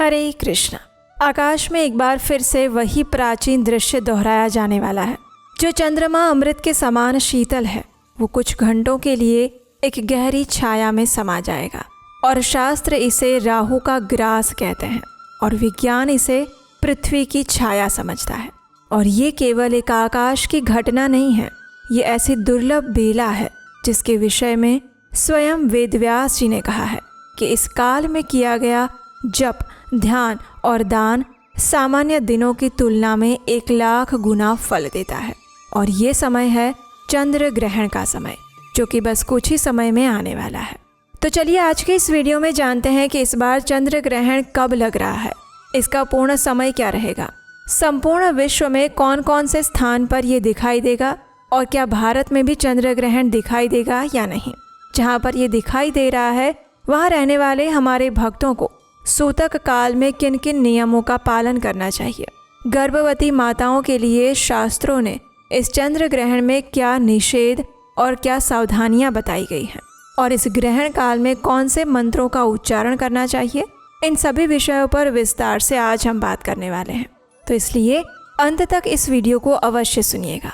हरे कृष्णा। आकाश में एक बार फिर से वही प्राचीन दृश्य दोहराया जाने वाला है। जो चंद्रमा अमृत के समान शीतल है, वो कुछ घंटों के लिए एक गहरी छाया में समा जाएगा और शास्त्र इसे राहु का ग्रास कहते हैं और विज्ञान इसे पृथ्वी की छाया समझता है। और ये केवल एक आकाश की घटना नहीं है, ये ऐसी दुर्लभ बेला है जिसके विषय में स्वयं वेदव्यास जी ने कहा है कि इस काल में किया गया जप, ध्यान और दान सामान्य दिनों की तुलना में 1,00,000 गुना फल देता है। और ये समय है चंद्र ग्रहण का समय, जो कि बस कुछ ही समय में आने वाला है। तो चलिए आज के इस वीडियो में जानते हैं कि इस बार चंद्र ग्रहण कब लग रहा है, इसका पूर्ण समय क्या रहेगा, संपूर्ण विश्व में कौन कौन से स्थान पर ये दिखाई देगा और क्या भारत में भी चंद्र ग्रहण दिखाई देगा या नहीं। जहाँ पर ये दिखाई दे रहा है वहाँ रहने वाले हमारे भक्तों को सूतक काल में किन किन नियमों का पालन करना चाहिए। गर्भवती माताओं के लिए शास्त्रों ने इस चंद्र ग्रहण में क्या निषेध और क्या सावधानियां बताई गई हैं और इस ग्रहण काल में कौन से मंत्रों का उच्चारण करना चाहिए, इन सभी विषयों पर विस्तार से आज हम बात करने वाले हैं। तो इसलिए अंत तक इस वीडियो को अवश्य सुनिएगा।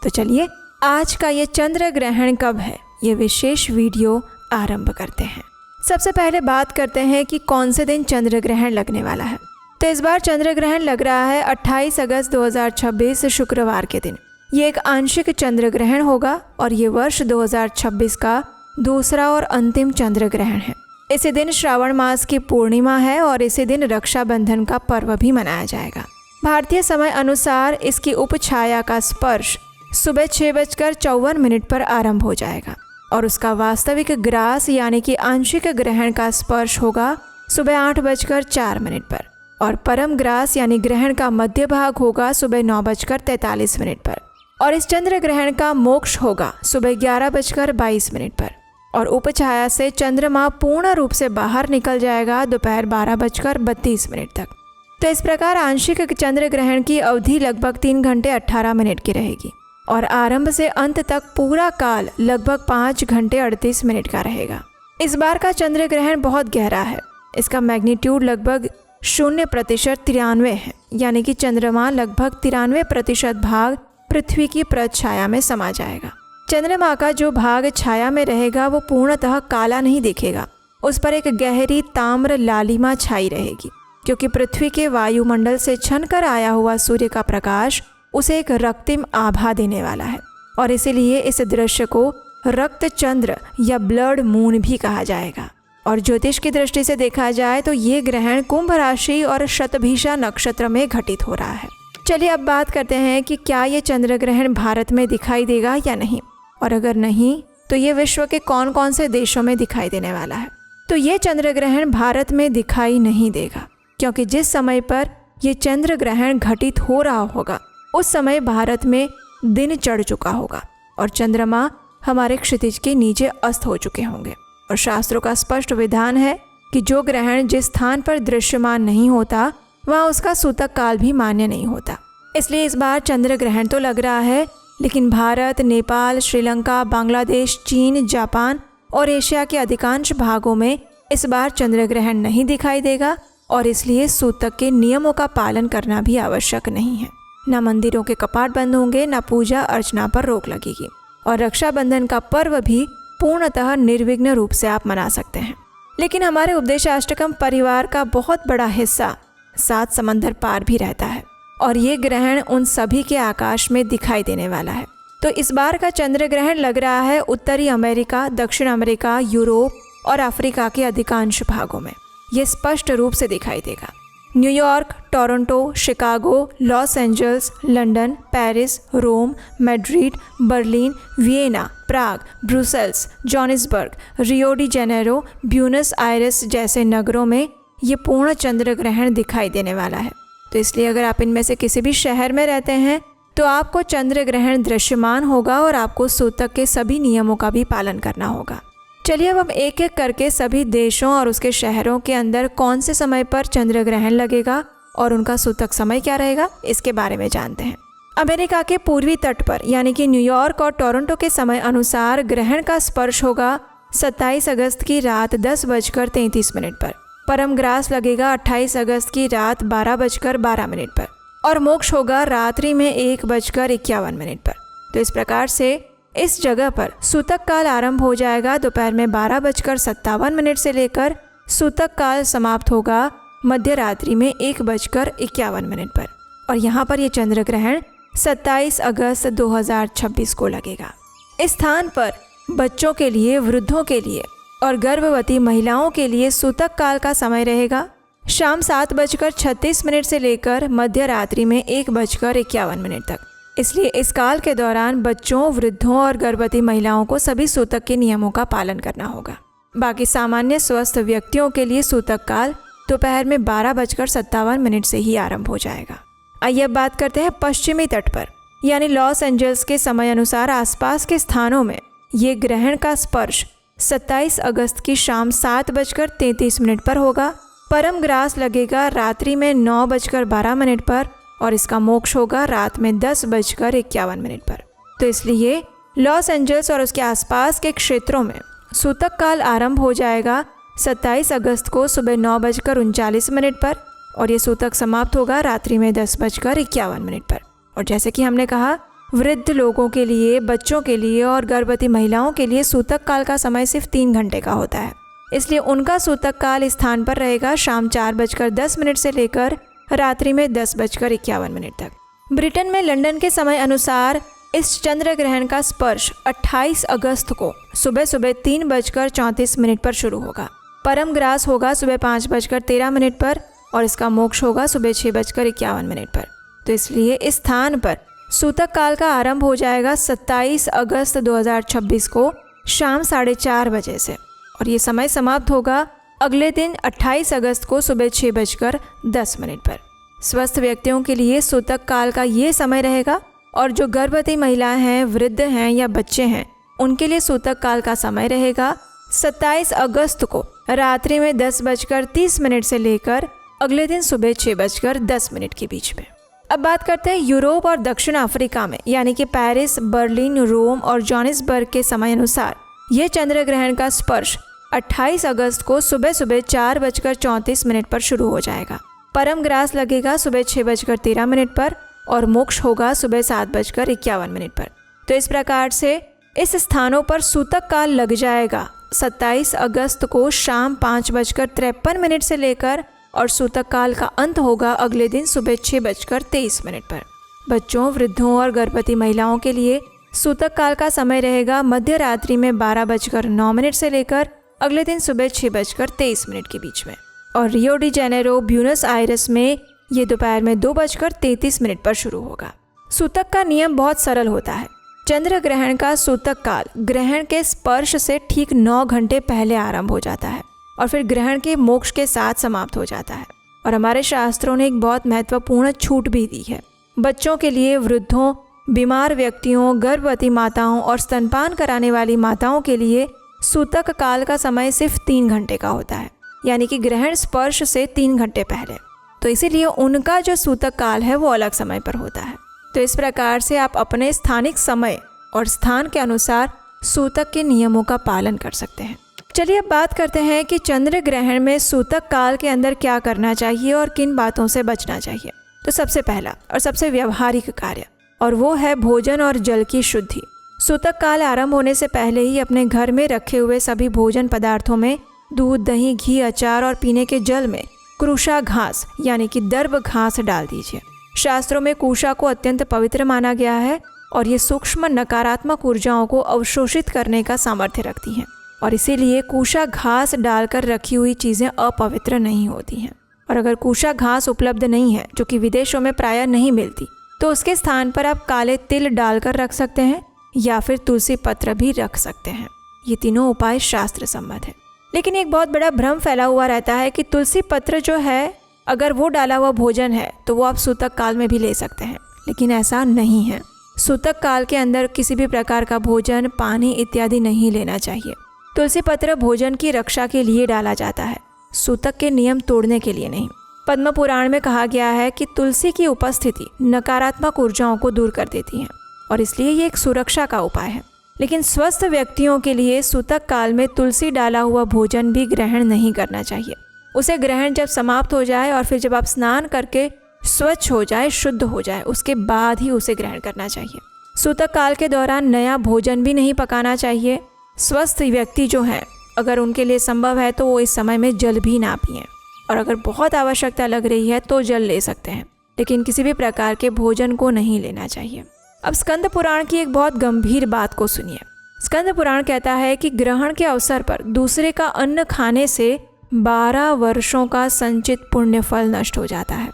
तो चलिए आज का ये चंद्र ग्रहण कब है, ये विशेष वीडियो आरंभ करते हैं। सबसे पहले बात करते हैं कि कौन से दिन चंद्र ग्रहण लगने वाला है। तो इस बार चंद्र ग्रहण लग रहा है 28 अगस्त 2026 शुक्रवार के दिन। ये एक आंशिक चंद्र ग्रहण होगा और ये वर्ष 2026 का दूसरा और अंतिम चंद्र ग्रहण है। इसी दिन श्रावण मास की पूर्णिमा है और इसी दिन रक्षाबंधन का पर्व भी मनाया जाएगा। भारतीय समय अनुसार इसकी उपछाया का स्पर्श सुबह 6:54 पर आरंभ हो जाएगा और उसका वास्तविक ग्रास यानी कि आंशिक ग्रहण का स्पर्श होगा सुबह 8:04 पर और परम ग्रास यानी ग्रहण का मध्य भाग होगा सुबह 9:43 पर और इस चंद्र ग्रहण का मोक्ष होगा सुबह 11:22 पर और उपछाया से चंद्रमा पूर्ण रूप से बाहर निकल जाएगा दोपहर 12:32 तक। तो इस प्रकार आंशिक चंद्र ग्रहण की अवधि लगभग 3 घंटे 18 मिनट की रहेगी और आरंभ से अंत तक पूरा काल लगभग 5 घंटे 38 मिनट का रहेगा। इस बार का चंद्र ग्रहण बहुत गहरा है। इसका मैग्नीट्यूड लगभग 0% है, यानी कि चंद्रमा लगभग 93% भाग पृथ्वी की प्रछाया में समा जाएगा। चंद्रमा का जो भाग छाया में रहेगा वो पूर्णतः काला नहीं दिखेगा, उस पर एक गहरी ताम्र लालिमा छाई रहेगी, क्योंकि पृथ्वी के वायुमंडल से छनकर आया हुआ सूर्य का प्रकाश उसे एक रक्तिम आभा देने वाला है और इसीलिए इस दृश्य को रक्त चंद्र या ब्लड मून भी कहा जाएगा। और ज्योतिष की दृष्टि से देखा जाए तो ये ग्रहण कुंभ राशि और शतभिषा नक्षत्र में घटित हो रहा है। चलिए अब बात करते हैं कि क्या ये चंद्र ग्रहण भारत में दिखाई देगा या नहीं, और अगर नहीं तो ये विश्व के कौन कौन से देशों में दिखाई देने वाला है। तो ये चंद्र ग्रहण भारत में दिखाई नहीं देगा, क्योंकि जिस समय पर यह चंद्र ग्रहण घटित हो रहा होगा उस समय भारत में दिन चढ़ चुका होगा और चंद्रमा हमारे क्षितिज के नीचे अस्त हो चुके होंगे। और शास्त्रों का स्पष्ट विधान है कि जो ग्रहण जिस स्थान पर दृश्यमान नहीं होता वहाँ उसका सूतक काल भी मान्य नहीं होता। इसलिए इस बार चंद्र ग्रहण तो लग रहा है, लेकिन भारत, नेपाल, श्रीलंका, बांग्लादेश, चीन, जापान और एशिया के अधिकांश भागों में इस बार चंद्र ग्रहण नहीं दिखाई देगा और इसलिए सूतक के नियमों का पालन करना भी आवश्यक नहीं है। न मंदिरों के कपाट बंद होंगे, न पूजा अर्चना पर रोक लगेगी और रक्षाबंधन का पर्व भी पूर्णतः निर्विघ्न रूप से आप मना सकते हैं। लेकिन हमारे उपदेशाष्टकम परिवार का बहुत बड़ा हिस्सा 7 समंदर पार भी रहता है और ये ग्रहण उन सभी के आकाश में दिखाई देने वाला है। तो इस बार का चंद्र ग्रहण लग रहा है उत्तरी अमेरिका, दक्षिण अमेरिका, यूरोप और अफ्रीका के अधिकांश भागों में। ये स्पष्ट रूप से दिखाई देगा। New York, Toronto, Chicago, Los Angeles, London, Paris, Rome, Madrid, Berlin, Vienna, Prague, Brussels, Johannesburg, Rio de Janeiro, Buenos Aires जैसे नगरों में ये पूर्ण चंद्र ग्रहण दिखाई देने वाला है। तो इसलिए अगर आप इनमें से किसी भी शहर में रहते हैं तो आपको चंद्र ग्रहण दृश्यमान होगा और आपको सूतक के सभी नियमों का भी पालन करना होगा। चलिए अब हम एक एक करके सभी देशों और उसके शहरों के अंदर कौन से समय पर चंद्र ग्रहण लगेगा और उनका सूतक समय क्या रहेगा इसके बारे में जानते हैं। अमेरिका के पूर्वी तट पर यानी कि न्यूयॉर्क और टोरंटो के समय अनुसार ग्रहण का स्पर्श होगा 27 अगस्त की रात 10:33 पर परम ग्रास लगेगा 28 अगस्त की रात 12:12 पर और मोक्ष होगा रात्रि में 1:51 पर। तो इस प्रकार से इस जगह पर सूतक काल आरंभ हो जाएगा दोपहर में 12:57 से लेकर सूतक काल समाप्त होगा मध्य रात्रि में 1:51 पर। और यहाँ पर यह चंद्र ग्रहण 27 अगस्त 2026 को लगेगा। इस स्थान पर बच्चों के लिए, वृद्धों के लिए और गर्भवती महिलाओं के लिए सूतक काल का समय रहेगा शाम 7:36 से लेकर मध्य रात्रि में 1:51 तक। इसलिए इस काल के दौरान बच्चों, वृद्धों और गर्भवती महिलाओं को सभी सूतक के नियमों का पालन करना होगा। बाकी सामान्य स्वस्थ व्यक्तियों के लिए सूतक काल दोपहर में 12:57 से ही आरंभ हो जाएगा। आइए अब बात करते हैं पश्चिमी तट पर, यानी लॉस एंजल्स के समय अनुसार आसपास के स्थानों में ये ग्रहण का स्पर्श 27 अगस्त की शाम 7:33 पर होगा। परम ग्रास लगेगा रात्रि में 9:12 पर और इसका मोक्ष होगा रात में 10:51 पर। तो इसलिए लॉस एंजल्स और उसके आसपास के क्षेत्रों में सूतक काल आरंभ हो जाएगा 27 अगस्त को सुबह 9:39 पर और ये सूतक समाप्त होगा रात्रि में 10:51 पर। और जैसे कि हमने कहा, वृद्ध लोगों के लिए, बच्चों के लिए और गर्भवती महिलाओं के लिए सूतक काल का समय सिर्फ 3 घंटे का होता है। इसलिए उनका सूतक काल इस स्थान पर रहेगा शाम 4:10 से लेकर रात्रि में 10:51 तक। ब्रिटेन में लंदन के समय अनुसार इस चंद्र ग्रहण का स्पर्श 28 अगस्त को सुबह 3:34 पर शुरू होगा। परम ग्रास होगा सुबह 5:13 पर और इसका मोक्ष होगा सुबह 6:51 पर। तो इसलिए इस स्थान पर सूतक काल का आरंभ हो जाएगा 27 अगस्त 2026 को शाम 4:30 बजे से और ये समय समाप्त होगा अगले दिन 28 अगस्त को सुबह 6:10 पर। स्वस्थ व्यक्तियों के लिए सूतक काल का ये समय रहेगा और जो गर्भवती महिलाएं हैं, वृद्ध हैं या बच्चे हैं, उनके लिए सूतक काल का समय रहेगा 27 अगस्त को रात्रि में 10:30 से लेकर अगले दिन सुबह 6:10 के बीच में। अब बात करते हैं यूरोप और दक्षिण अफ्रीका में, यानी कि पेरिस, बर्लिन, रोम और जोहानिसबर्ग के समय अनुसार यह चंद्र ग्रहण का स्पर्श 28 अगस्त को सुबह 4:34 पर शुरू हो जाएगा। परम ग्रास लगेगा सुबह 6:13 पर और मोक्ष होगा सुबह 7:51 पर। तो इस प्रकार से इस स्थानों पर सूतक काल लग जाएगा 27 अगस्त को शाम 5:53 से लेकर और सूतक काल का अंत होगा अगले दिन सुबह 6:23 पर। बच्चों, वृद्धों और गर्भवती महिलाओं के लिए सूतक काल का समय रहेगा मध्य रात्रि में 12:09 से लेकर अगले दिन सुबह 6:23 के बीच में। और Rio de Janeiro, Buenos Aires में ये दोपहर में 2:33 पर शुरू होगा। सूतक का नियम बहुत सरल होता है। चंद्र ग्रहण का सूतक काल ग्रहण के स्पर्श से ठीक 9 घंटे पहले आरंभ हो जाता है और फिर ग्रहण के मोक्ष के साथ समाप्त हो जाता है। और हमारे शास्त्रों ने एक बहुत महत्वपूर्ण छूट भी दी है। बच्चों के लिए, वृद्धों, बीमार व्यक्तियों, गर्भवती माताओं और स्तनपान कराने वाली माताओं के लिए सूतक काल का समय सिर्फ 3 घंटे का होता है, यानी कि ग्रहण स्पर्श से 3 घंटे पहले। तो इसीलिए उनका जो सूतक काल है वो अलग समय पर होता है। तो इस प्रकार से आप अपने स्थानिक समय और स्थान के अनुसार सूतक के नियमों का पालन कर सकते हैं। चलिए अब बात करते हैं कि चंद्र ग्रहण में सूतक काल के अंदर क्या करना चाहिए और किन बातों से बचना चाहिए। तो सबसे पहला और सबसे व्यवहारिक कार्य और वो है भोजन और जल की शुद्धि। सूतक काल आरंभ होने से पहले ही अपने घर में रखे हुए सभी भोजन पदार्थों में दूध, दही, घी, अचार और पीने के जल में कुरुषा घास यानी कि दर्भ घास डाल दीजिए। शास्त्रों में कुशा को अत्यंत पवित्र माना गया है और ये सूक्ष्म नकारात्मक ऊर्जाओं को अवशोषित करने का सामर्थ्य रखती हैं और इसीलिए कुशा घास डालकर रखी हुई चीज़ें अपवित्र नहीं होती हैं। और अगर कुशा घास उपलब्ध नहीं है, जो कि विदेशों में प्रायः नहीं मिलती, तो उसके स्थान पर आप काले तिल डालकर रख सकते हैं या फिर तुलसी पत्र भी रख सकते हैं। ये तीनों उपाय शास्त्र सम्मत है। लेकिन एक बहुत बड़ा भ्रम फैला हुआ रहता है कि तुलसी पत्र जो है, अगर वो डाला हुआ भोजन है तो वो आप सूतक काल में भी ले सकते हैं, लेकिन ऐसा नहीं है। सूतक काल के अंदर किसी भी प्रकार का भोजन, पानी इत्यादि नहीं लेना चाहिए। तुलसी पत्र भोजन की रक्षा के लिए डाला जाता है, सूतक के नियम तोड़ने के लिए नहीं। पद्म पुराण में कहा गया है कि तुलसी की उपस्थिति नकारात्मक ऊर्जाओं को दूर कर देती है और इसलिए ये एक सुरक्षा का उपाय है। लेकिन स्वस्थ व्यक्तियों के लिए सूतक काल में तुलसी डाला हुआ भोजन भी ग्रहण नहीं करना चाहिए। उसे ग्रहण जब समाप्त हो जाए और फिर जब आप स्नान करके स्वच्छ हो जाए, शुद्ध हो जाए, उसके बाद ही उसे ग्रहण करना चाहिए। सूतक काल के दौरान नया भोजन भी नहीं पकाना चाहिए। स्वस्थ व्यक्ति जो हैं, अगर उनके लिए संभव है तो वो इस समय में जल भी ना पिएं, और अगर बहुत आवश्यकता लग रही है तो जल ले सकते हैं, लेकिन किसी भी प्रकार के भोजन को नहीं लेना चाहिए। अब स्कंद पुराण की एक बहुत गंभीर बात को सुनिए। स्कंद पुराण कहता है कि ग्रहण के अवसर पर दूसरे का अन्न खाने से 12 वर्षों का संचित पुण्य फल नष्ट हो जाता है।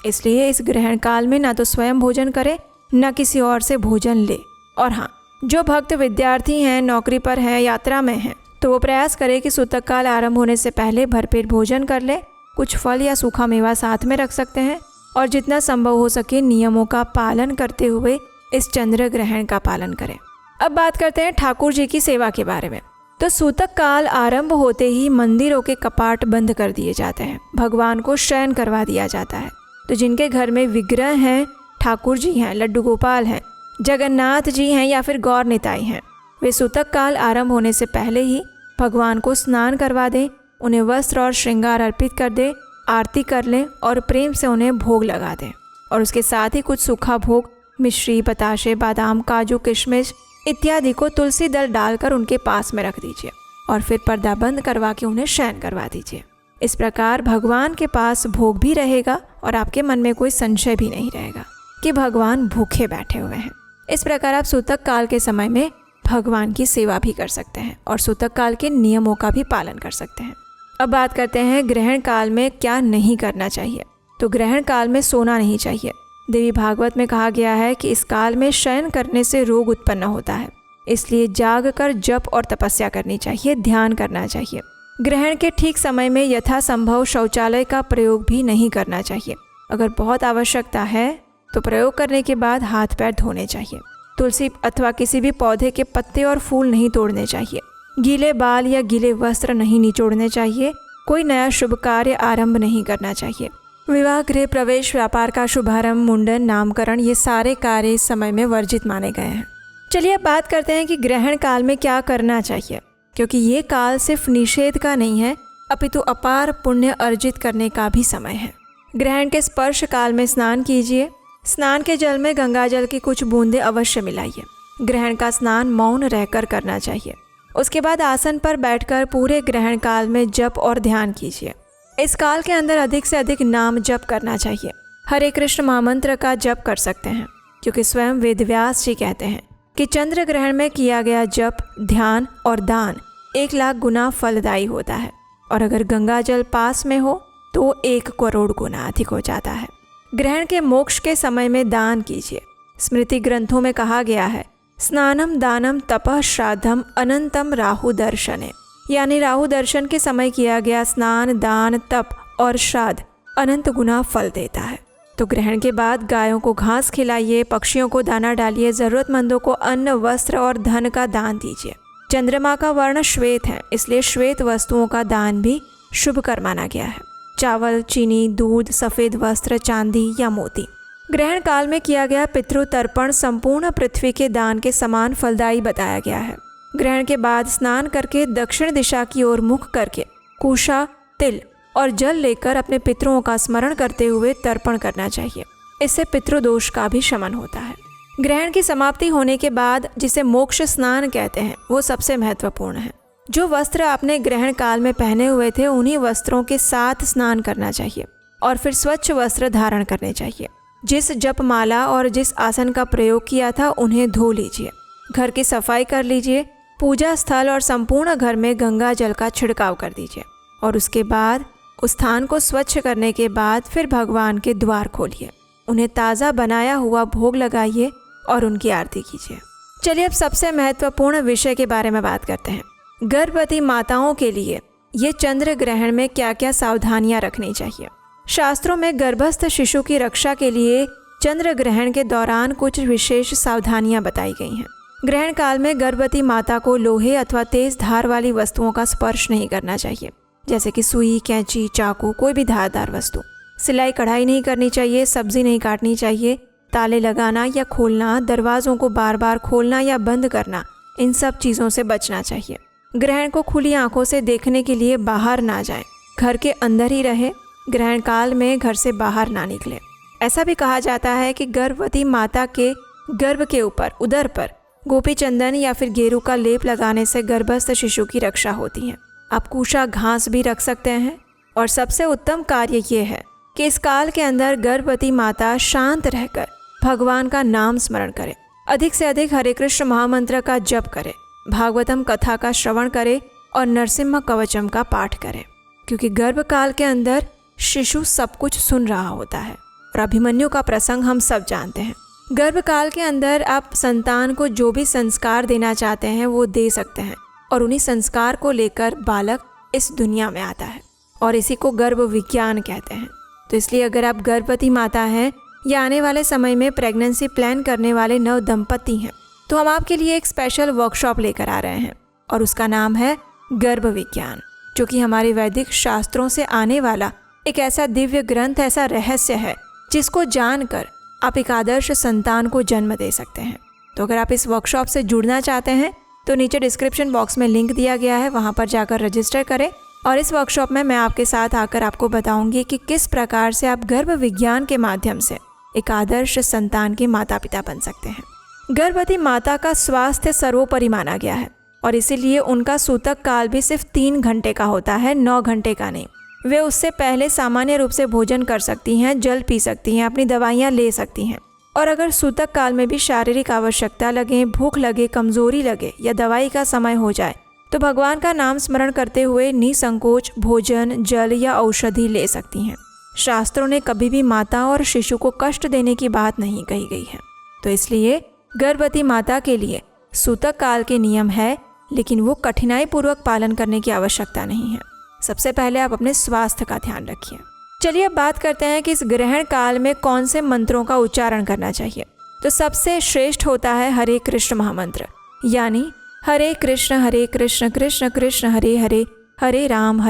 इसलिए इस ग्रहण काल में ना तो स्वयं भोजन करे, न किसी और से भोजन ले। और हाँ, जो भक्त विद्यार्थी हैं, नौकरी पर हैं, यात्रा में हैं, तो वो प्रयास करे कि सूतक काल आरंभ होने से पहले भरपेट भोजन कर ले। कुछ फल या सूखा मेवा साथ में रख सकते हैं और जितना संभव हो सके नियमों का पालन करते हुए इस चंद्र ग्रहण का पालन करें। अब बात करते हैं ठाकुर जी की सेवा के बारे में। तो सूतक काल आरंभ होते ही मंदिरों के कपाट बंद कर दिए जाते हैं, भगवान को शयन करवा दिया जाता है। तो जिनके घर में विग्रह हैं, ठाकुर जी हैं, लड्डू गोपाल हैं, जगन्नाथ जी हैं या फिर गौर निताई हैं, वे सूतक काल आरंभ होने से पहले ही भगवान को स्नान करवा दें, उन्हें वस्त्र और श्रृंगार अर्पित कर दें, आरती कर लें और प्रेम से उन्हें भोग लगा दें। और उसके साथ ही कुछ सूखा भोग, मिश्री, बताशे, बादाम, काजू, किशमिश इत्यादि को तुलसी दल डालकर उनके पास में रख दीजिए और फिर पर्दा बंद करवा के उन्हें शयन करवा दीजिए। इस प्रकार भगवान के पास भोग भी रहेगा और आपके मन में कोई संशय भी नहीं रहेगा कि भगवान भूखे बैठे हुए हैं। इस प्रकार आप सूतक काल के समय में भगवान की सेवा भी कर सकते हैं और सूतक काल के नियमों का भी पालन कर सकते हैं। अब बात करते हैं ग्रहण काल में क्या नहीं करना चाहिए। तो ग्रहण काल में सोना नहीं चाहिए। देवी भागवत में कहा गया है कि इस काल में शयन करने से रोग उत्पन्न होता है, इसलिए जाग कर जप और तपस्या करनी चाहिए, ध्यान करना चाहिए। ग्रहण के ठीक समय में यथासंभव शौचालय का प्रयोग भी नहीं करना चाहिए। अगर बहुत आवश्यकता है तो प्रयोग करने के बाद हाथ पैर धोने चाहिए। तुलसी अथवा किसी भी पौधे के पत्ते और फूल नहीं तोड़ने चाहिए। गीले बाल या गीले वस्त्र नहीं निचोड़ने चाहिए। कोई नया शुभ कार्य आरंभ नहीं करना चाहिए। विवाह, गृह प्रवेश, व्यापार का शुभारंभ, मुंडन, नामकरण, ये सारे कार्य इस समय में वर्जित माने गए हैं। चलिए अब बात करते हैं कि ग्रहण काल में क्या करना चाहिए, क्योंकि ये काल सिर्फ निषेध का नहीं है अपितु अपार पुण्य अर्जित करने का भी समय है। ग्रहण के स्पर्श काल में स्नान कीजिए। स्नान के जल में गंगा जल की कुछ बूंदें अवश्य मिलाइए। ग्रहण का स्नान मौन रहकर करना चाहिए। उसके बाद आसन पर बैठकर पूरे ग्रहण काल में जप और ध्यान कीजिए। इस काल के अंदर अधिक से अधिक नाम जप करना चाहिए। हरे कृष्ण महामंत्र का जप कर सकते हैं, क्योंकि स्वयं वेदव्यास जी कहते हैं कि चंद्र ग्रहण में किया गया जप, ध्यान और दान 1 लाख गुना फलदायी होता है, और अगर गंगा जल पास में हो तो 1 करोड़ गुना अधिक हो जाता है। ग्रहण के मोक्ष के समय में दान कीजिए। स्मृति ग्रंथों में कहा गया है, स्नानम दानम तपः श्राद्धम अनंतम राहु दर्शने, यानी राहु दर्शन के समय किया गया स्नान, दान, तप और श्राद्ध अनंत गुना फल देता है। तो ग्रहण के बाद गायों को घास खिलाइए, पक्षियों को दाना डालिए, ज़रूरतमंदों को अन्न, वस्त्र और धन का दान दीजिए। चंद्रमा का वर्ण श्वेत है, इसलिए श्वेत वस्तुओं का दान भी शुभ कर माना गया है। चावल, चीनी, दूध, सफ़ेद वस्त्र, चांदी या मोती। ग्रहण काल में किया गया पितृतर्पण संपूर्ण पृथ्वी के दान के समान फलदायी बताया गया है। ग्रहण के बाद स्नान करके दक्षिण दिशा की ओर मुख करके कुशा, तिल और जल लेकर अपने पितरों का स्मरण करते हुए तर्पण करना चाहिए। इससे पितृदोष का भी शमन होता है। ग्रहण की समाप्ति होने के बाद जिसे मोक्ष स्नान कहते हैं, वो सबसे महत्वपूर्ण है। जो वस्त्र आपने ग्रहण काल में पहने हुए थे, उन्हीं वस्त्रों के साथ स्नान करना चाहिए और फिर स्वच्छ वस्त्र धारण करने चाहिए। जिस जपमाला और जिस आसन का प्रयोग किया था उन्हें धो लीजिए। घर की सफाई कर लीजिए। पूजा स्थल और संपूर्ण घर में गंगा जल का छिड़काव कर दीजिए और उसके बाद उस स्थान को स्वच्छ करने के बाद फिर भगवान के द्वार खोलिए। उन्हें ताज़ा बनाया हुआ भोग लगाइए और उनकी आरती कीजिए। चलिए अब सबसे महत्वपूर्ण विषय के बारे में बात करते हैं। गर्भवती माताओं के लिए ये चंद्र ग्रहण में क्या क्या सावधानियां रखनी चाहिए। शास्त्रों में गर्भस्थ शिशु की रक्षा के लिए चंद्र ग्रहण के दौरान कुछ विशेष सावधानियां बताई गई हैं। ग्रहण काल में गर्भवती माता को लोहे अथवा तेज धार वाली वस्तुओं का स्पर्श नहीं करना चाहिए, जैसे कि सुई, कैंची, चाकू, कोई भी धारदार वस्तु। सिलाई कढ़ाई नहीं करनी चाहिए, सब्जी नहीं काटनी चाहिए, ताले लगाना या खोलना, दरवाज़ों को बार बार खोलना या बंद करना, इन सब चीज़ों से बचना चाहिए। ग्रहण को खुली आंखों से देखने के लिए बाहर ना जाएं। घर के अंदर ही रहे, ग्रहण काल में घर से बाहर ना निकले। ऐसा भी कहा जाता है कि गर्भवती माता के गर्भ के ऊपर उदर पर गोपी चंदन या फिर गेरू का लेप लगाने से गर्भस्थ शिशु की रक्षा होती है। आप कुशा घास भी रख सकते हैं। और सबसे उत्तम कार्य ये है कि इस काल के अंदर गर्भवती माता शांत रहकर भगवान का नाम स्मरण करे, अधिक से अधिक हरे कृष्ण महामंत्र का जप करे, भागवतम कथा का श्रवण करे और नरसिम्हा कवचम का पाठ करे, क्योंकि गर्भकाल के अंदर शिशु सब कुछ सुन रहा होता है। और अभिमन्यु का प्रसंग हम सब जानते हैं। गर्भकाल के अंदर आप संतान को जो भी संस्कार देना चाहते हैं वो दे सकते हैं, और उन्हीं संस्कार को लेकर बालक इस दुनिया में आता है, और इसी को गर्भ विज्ञान कहते हैं। तो इसलिए अगर आप गर्भवती माता हैं या आने वाले समय में प्रेगनेंसी प्लान करने वाले नव दंपति हैं, तो हम आपके लिए एक स्पेशल वर्कशॉप लेकर आ रहे हैं, और उसका नाम है गर्भ विज्ञान, जो कि हमारे वैदिक शास्त्रों से आने वाला एक ऐसा दिव्य ग्रंथ, ऐसा रहस्य है जिसको जानकर आप एक आदर्श संतान को जन्म दे सकते हैं। तो अगर आप इस वर्कशॉप से जुड़ना चाहते हैं तो नीचे डिस्क्रिप्शन बॉक्स में लिंक दिया गया है, वहाँ पर जाकर रजिस्टर करें। और इस वर्कशॉप में मैं आपके साथ आकर आपको बताऊंगी कि किस प्रकार से आप गर्भ विज्ञान के माध्यम से एक आदर्श संतान के माता पिता बन सकते हैं। गर्भवती माता का स्वास्थ्य सर्वोपरि माना गया है, और इसीलिए उनका सूतक काल भी सिर्फ 3 घंटे का होता है, 9 घंटे का नहीं। वे उससे पहले सामान्य रूप से भोजन कर सकती हैं, जल पी सकती हैं, अपनी दवाइयाँ ले सकती हैं। और अगर सूतक काल में भी शारीरिक आवश्यकता लगे, भूख लगे, कमजोरी लगे या दवाई का समय हो जाए, तो भगवान का नाम स्मरण करते हुए निसंकोच भोजन, जल या औषधि ले सकती हैं। शास्त्रों ने कभी भी माता और शिशु को कष्ट देने की बात नहीं कही गई है। तो इसलिए गर्भवती माता के लिए सूतक काल के नियम है, लेकिन वो कठिनाई पूर्वक पालन करने की आवश्यकता नहीं है। सबसे पहले आप अपने स्वास्थ्य का ध्यान रखिए। चलिए अब बात करते हैं कि इस ग्रहण काल में कौन से मंत्रों का उच्चारण करना चाहिए। तो सबसे श्रेष्ठ होता है हरे कृष्ण महामंत्र, यानी हरे कृष्ण कृष्ण कृष्ण हरे हरे, हरे राम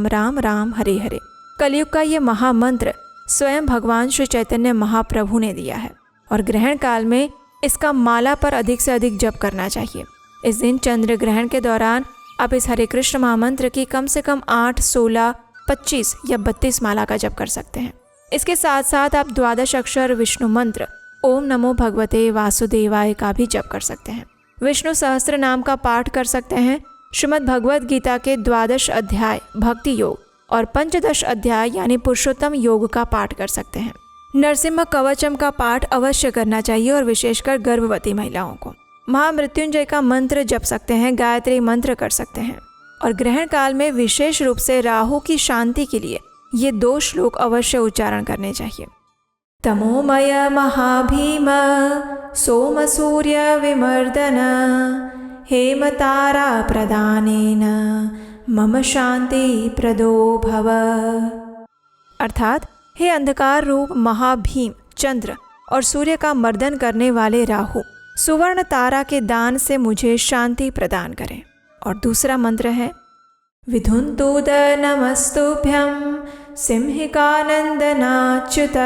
राम राम हरे हरे। कलयुग का ये महामंत्र स्वयं भगवान श्री चैतन्य महाप्रभु ने दिया है, और ग्रहण काल में इसका माला पर अधिक से अधिक जप करना चाहिए। इस दिन चंद्र ग्रहण के दौरान आप इस हरे कृष्ण महामंत्र की कम से कम 8, 16, 25 या 32 माला का जप कर सकते हैं। इसके साथ साथ आप 12 अक्षर विष्णु मंत्र ओम नमो भगवते वासुदेवाय का भी जप कर सकते हैं। विष्णु सहस्त्र नाम का पाठ कर सकते हैं। श्रीमद् भगवद गीता के 12 अध्याय भक्ति योग और 15 अध्याय यानी पुरुषोत्तम योग का पाठ कर सकते हैं। नरसिम्हा कवचम का पाठ अवश्य करना चाहिए, और विशेषकर गर्भवती महिलाओं को। महामृत्युंजय का मंत्र जप सकते हैं, गायत्री मंत्र कर सकते हैं। और ग्रहण काल में विशेष रूप से राहु की शांति के लिए ये 2 श्लोक अवश्य उच्चारण करने चाहिए। तमोमय महाभीम सोम सूर्य विमर्दन हेम तारा प्रदानेन मम शांति प्रदो भव। अर्थात हे अंधकार रूप महाभीम चंद्र और सूर्य का मर्दन करने वाले राहु, सुवर्ण तारा के दान से मुझे शांति प्रदान करें। और दूसरा मंत्र है विधुन्तुद नमस्तुभ्यं सिंहिकानंदनाच्युत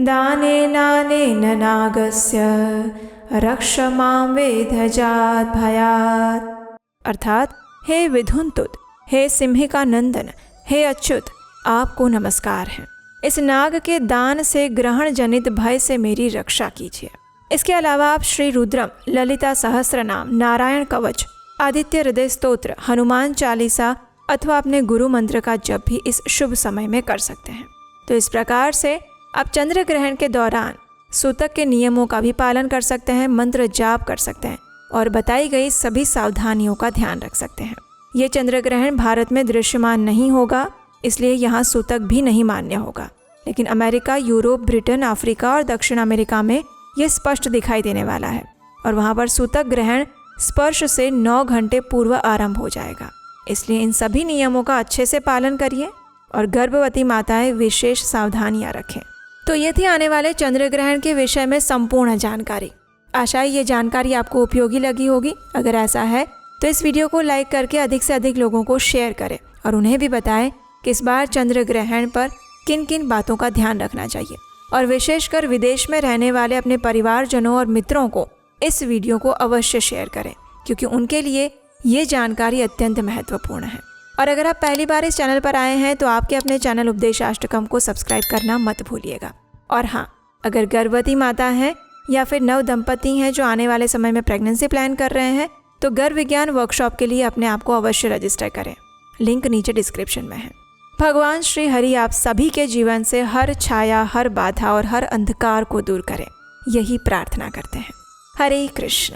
दाने नानेन नागस्य रक्ष मां वेधजात भयात्। अर्थात हे विधुन्तुद, हे सिंहिका नंदन, हे अच्युत, आपको नमस्कार है। इस नाग के दान से ग्रहण जनित भय से मेरी रक्षा कीजिए। इसके अलावा आप श्री रुद्रम, ललिता सहस्त्र नाम, नारायण कवच, आदित्य हृदय स्तोत्र, हनुमान चालीसा अथवा अपने गुरु मंत्र का जप भी इस शुभ समय में कर सकते हैं। तो इस प्रकार से आप चंद्र ग्रहण के दौरान सूतक के नियमों का भी पालन कर सकते हैं, मंत्र जाप कर सकते हैं और बताई गई सभी सावधानियों का ध्यान रख सकते हैं। ये चंद्र ग्रहण भारत में दृश्यमान नहीं होगा, इसलिए यहाँ सूतक भी नहीं मान्य होगा, लेकिन अमेरिका, यूरोप, ब्रिटेन, अफ्रीका और दक्षिण अमेरिका में ये स्पष्ट दिखाई देने वाला है, और वहाँ पर सूतक ग्रहण स्पर्श से 9 घंटे पूर्व आरंभ हो जाएगा। इसलिए इन सभी नियमों का अच्छे से पालन करिए और गर्भवती माताएं विशेष सावधानियां रखें। तो ये थी आने वाले चंद्र ग्रहण के विषय में संपूर्ण जानकारी। आशा है ये जानकारी आपको उपयोगी लगी होगी। अगर ऐसा है तो इस वीडियो को लाइक करके अधिक से अधिक लोगों को शेयर करें और उन्हें भी बताएं कि इस बार चंद्र ग्रहण पर किन किन बातों का ध्यान रखना चाहिए। और विशेषकर विदेश में रहने वाले अपने परिवारजनों और मित्रों को इस वीडियो को अवश्य शेयर करें, क्योंकि उनके लिए ये जानकारी अत्यंत महत्वपूर्ण है। और अगर आप पहली बार इस चैनल पर आए हैं तो आपके अपने चैनल उपदेशाष्टकम को सब्सक्राइब करना मत भूलिएगा। और हाँ, अगर गर्भवती माता हैं या फिर नव दंपति हैं जो आने वाले समय में प्रेगनेंसी प्लान कर रहे हैं तो गर्भ विज्ञान वर्कशॉप के लिए अपने आप को अवश्य रजिस्टर करें। लिंक नीचे डिस्क्रिप्शन में है। भगवान श्री हरि आप सभी के जीवन से हर छाया, हर बाधा और हर अंधकार को दूर करें, यही प्रार्थना करते हैं। हरे कृष्ण।